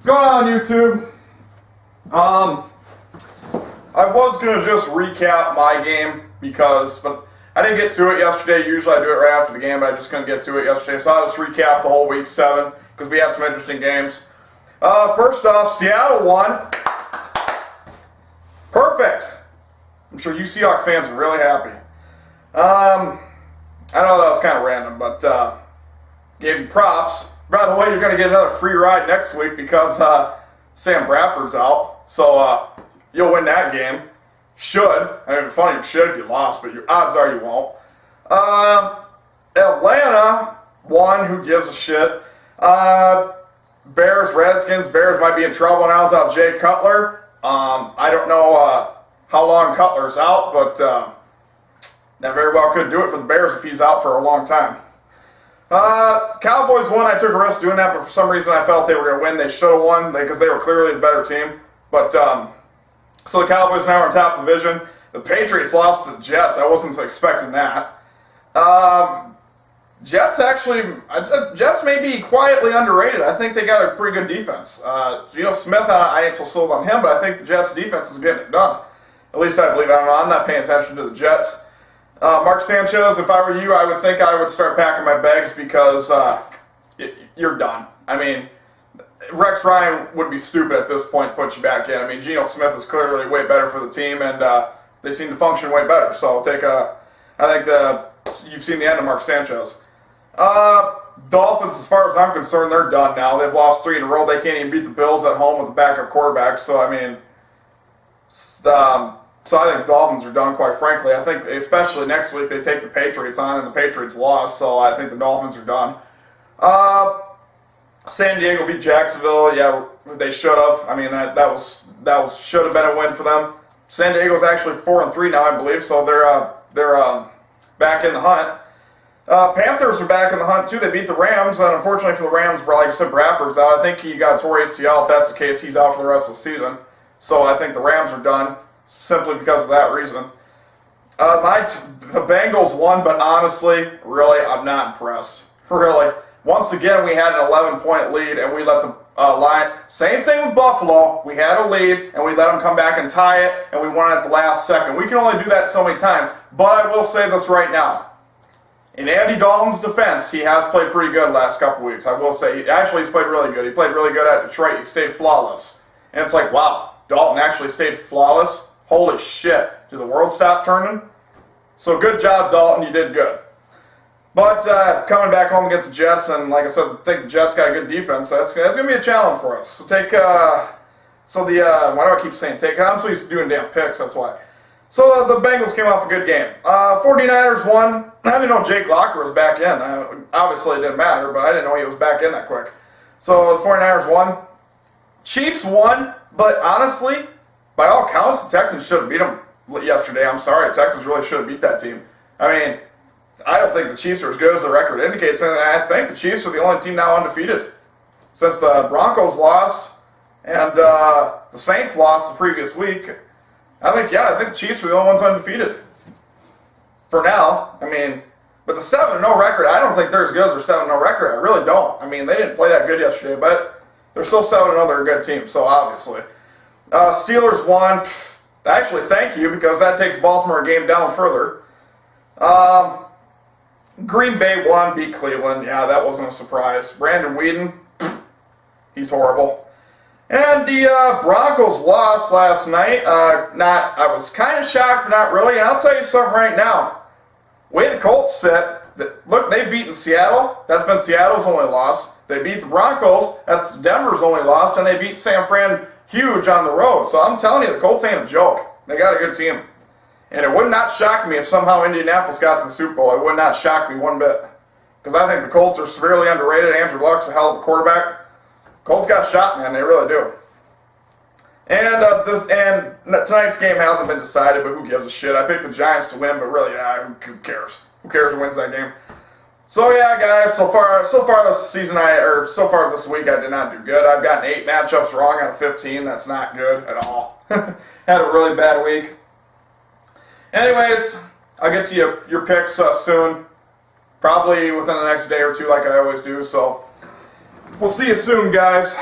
going on, YouTube? I was gonna just recap my game but I didn't get to it yesterday. Usually I do it right after the game, but I just couldn't get to it yesterday, so I'll just recap the whole week 7 because we had some interesting games. First off, Seattle won. Perfect. I'm sure you Seahawks fans are really happy. I know that was kind of random, but gave you props. By the way, you're going to get another free ride next week because Sam Bradford's out. So you'll win that game. Should. I mean, it'd be funny if you should if you lost, but your odds are you won't. Atlanta won. Who gives a shit? Bears, Redskins. Bears might be in trouble now without Jay Cutler. I don't know how long Cutler's out, but that very well could do it for the Bears if he's out for a long time. Cowboys won. I took a risk doing that, but for some reason I felt they were going to win. They should have won because they were clearly the better team. But so the Cowboys now are in top division. The Patriots lost to the Jets. I wasn't expecting that. Jets may be quietly underrated. I think they got a pretty good defense. Geno Smith, I ain't so sold on him, but I think the Jets defense is getting it done. At least I believe. I don't know. I'm not paying attention to the Jets. Mark Sanchez, if I were you, I would think I would start packing my bags because you're done. I mean, Rex Ryan would be stupid at this point to put you back in. I mean, Geno Smith is clearly way better for the team, and they seem to function way better. So I think you've seen the end of Mark Sanchez. Dolphins, as far as I'm concerned, they're done now. They've lost 3 in a row. They can't even beat the Bills at home with a backup quarterback. So, I mean, so I think Dolphins are done, quite frankly. I think especially next week they take the Patriots on, and the Patriots lost, so I think the Dolphins are done. San Diego beat Jacksonville. Yeah, they should have. I mean, that should have been a win for them. San Diego's actually 4-3 now, I believe, so they're back in the hunt. Panthers are back in the hunt too. They beat the Rams, and unfortunately for the Rams, like I said, Bradford's out. I think he got tore ACL. If that's the case, he's out for the rest of the season. So I think the Rams are done simply because of that reason. The Bengals won, but honestly, really, I'm not impressed. Really. Once again, we had an 11-point lead, and we let the line. Same thing with Buffalo. We had a lead, and we let them come back and tie it, and we won at the last second. We can only do that so many times, but I will say this right now. In Andy Dalton's defense, he has played pretty good the last couple weeks. I will say, he's played really good. He played really good at Detroit. He stayed flawless. And it's like, wow, Dalton actually stayed flawless? Holy shit. Did the world stop turning? So good job, Dalton. You did good. But coming back home against the Jets, and like I said, I think the Jets got a good defense. That's going to be a challenge for us. So why do I keep saying take? I'm so used to doing damn picks, that's why. So the Bengals came off a good game. 49ers won. I didn't know Jake Locker was back in. Obviously, it didn't matter, but I didn't know he was back in that quick. So the 49ers won. Chiefs won, but honestly, by all counts, the Texans should have beat them yesterday. I'm sorry, the Texans really should have beat that team. I mean, I don't think the Chiefs are as good as the record indicates, and I think the Chiefs are the only team now undefeated. Since the Broncos lost and the Saints lost the previous week, I think the Chiefs are the only ones undefeated. For now, I mean, but the 7-0 record, I don't think they're as good as their 7-0 record. I really don't. I mean, they didn't play that good yesterday, but they're still 7-0. They're a good team, so obviously. Steelers won. Actually, thank you, because that takes Baltimore a game down further. Green Bay won, beat Cleveland. Yeah, that wasn't a surprise. Brandon Weeden, he's horrible. And the Broncos lost last night. I was kind of shocked, but not really. And I'll tell you something right now. The way the Colts sit, look, they've beaten Seattle. That's been Seattle's only loss. They beat the Broncos. That's Denver's only loss. And they beat San Fran huge on the road. So I'm telling you, the Colts ain't a joke. They got a good team. And it would not shock me if somehow Indianapolis got to the Super Bowl. It would not shock me one bit. Because I think the Colts are severely underrated. Andrew Luck's a hell of a quarterback. Colts got shot, man. They really do. And tonight's game hasn't been decided, but who gives a shit? I picked the Giants to win, but really, who cares? Who cares who wins that game? So yeah, guys. So far this season, so far this week, I did not do good. I've gotten 8 matchups wrong out of 15. That's not good at all. Had a really bad week. Anyways, I'll get to your picks soon. Probably within the next day or two, like I always do. So we'll see you soon, guys.